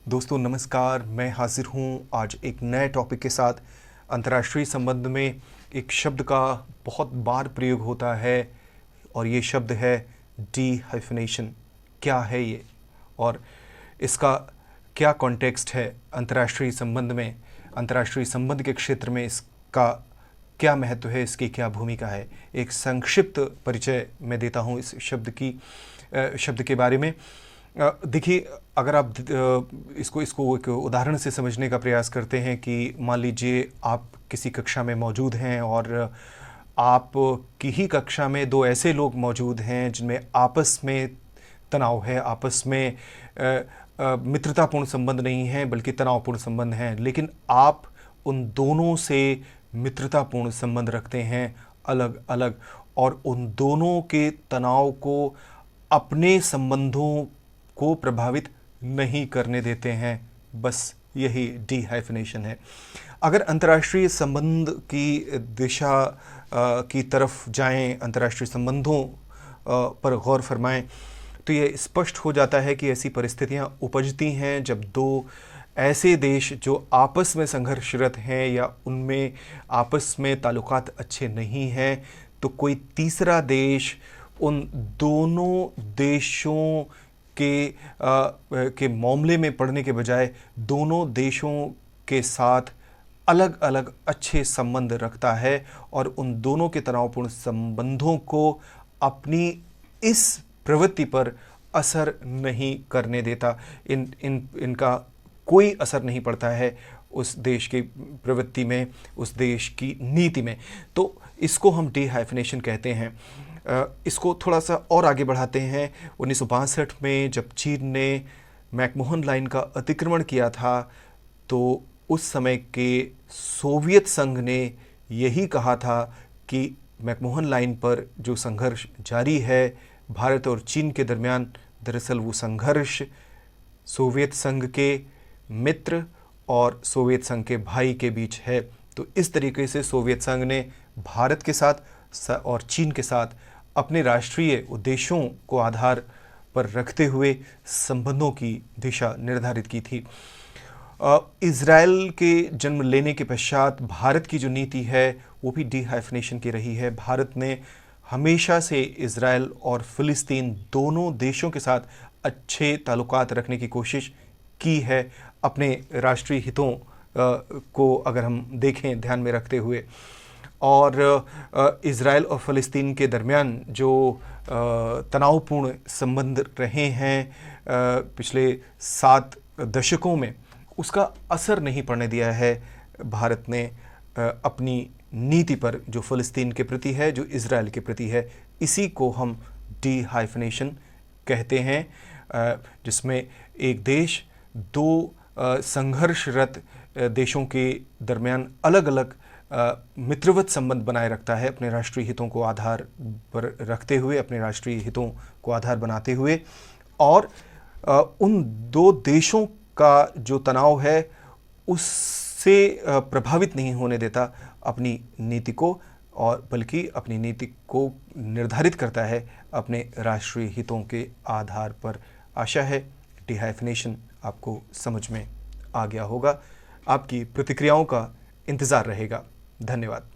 दोस्तों नमस्कार, मैं हाजिर हूँ आज एक नए टॉपिक के साथ। अंतर्राष्ट्रीय संबंध में एक शब्द का बहुत बार प्रयोग होता है और ये शब्द है डी-हाइफनेशन। क्या है ये और इसका क्या कॉन्टेक्स्ट है अंतर्राष्ट्रीय संबंध में, अंतर्राष्ट्रीय संबंध के क्षेत्र में इसका क्या महत्व है, इसकी क्या भूमिका है। एक संक्षिप्त परिचय मैं देता हूँ इस शब्द के बारे में। देखिए, अगर आप इसको एक उदाहरण से समझने का प्रयास करते हैं कि मान लीजिए आप किसी कक्षा में मौजूद हैं और आप की ही कक्षा में दो ऐसे लोग मौजूद हैं जिनमें आपस में तनाव है, आपस में मित्रतापूर्ण संबंध नहीं है बल्कि तनावपूर्ण संबंध हैं, लेकिन आप उन दोनों से मित्रतापूर्ण संबंध रखते हैं अलग अलग, और उन दोनों के तनाव को अपने संबंधों को प्रभावित नहीं करने देते हैं। बस यही डी-हाइफनेशन है। अगर अंतर्राष्ट्रीय संबंध की दिशा की तरफ जाएं, अंतर्राष्ट्रीय संबंधों पर गौर फरमाएं, तो ये स्पष्ट हो जाता है कि ऐसी परिस्थितियां उपजती हैं जब दो ऐसे देश जो आपस में संघर्षरत हैं या उनमें आपस में ताल्लुकात अच्छे नहीं हैं, तो कोई तीसरा देश उन दोनों देशों के मामले में पड़ने के बजाय दोनों देशों के साथ अलग अलग अच्छे संबंध रखता है और उन दोनों के तनावपूर्ण संबंधों को अपनी इस प्रवृत्ति पर असर नहीं करने देता। इनका कोई असर नहीं पड़ता है उस देश की प्रवृत्ति में, उस देश की नीति में। तो इसको हम डी-हाइफनेशन कहते हैं। इसको थोड़ा सा और आगे बढ़ाते हैं। 1962 में जब चीन ने मैकमोहन लाइन का अतिक्रमण किया था, तो उस समय के सोवियत संघ ने यही कहा था कि मैकमोहन लाइन पर जो संघर्ष जारी है भारत और चीन के दरमियान, दरअसल वो संघर्ष सोवियत संघ के मित्र और सोवियत संघ के भाई के बीच है। तो इस तरीके से सोवियत संघ ने भारत के साथ और चीन के साथ अपने राष्ट्रीय उद्देश्यों को आधार पर रखते हुए संबंधों की दिशा निर्धारित की थी। इज़राइल के जन्म लेने के पश्चात भारत की जो नीति है वो भी डी-हाइफनेशन की रही है। भारत ने हमेशा से इज़राइल और फ़िलिस्तीन दोनों देशों के साथ अच्छे ताल्लुकात रखने की कोशिश की है, अपने राष्ट्रीय हितों को अगर हम देखें ध्यान में रखते हुए। और इज़राइल और फ़लस्तीन के दरमियान जो तनावपूर्ण संबंध रहे हैं पिछले 7 दशकों में, उसका असर नहीं पड़ने दिया है भारत ने अपनी नीति पर, जो फ़लस्तीन के प्रति है, जो इज़राइल के प्रति है। इसी को हम डी-हाइफनेशन कहते हैं, जिसमें एक देश दो संघर्षरत देशों के दरमियान अलग अलग मित्रवत संबंध बनाए रखता है, अपने राष्ट्रीय हितों को आधार पर रखते हुए, अपने राष्ट्रीय हितों को आधार बनाते हुए, और उन दो देशों का जो तनाव है उससे प्रभावित नहीं होने देता अपनी नीति को, और बल्कि अपनी नीति को निर्धारित करता है अपने राष्ट्रीय हितों के आधार पर। आशा है डी-हाइफनेशन आपको समझ में आ गया होगा। आपकी प्रतिक्रियाओं का इंतज़ार रहेगा। धन्यवाद।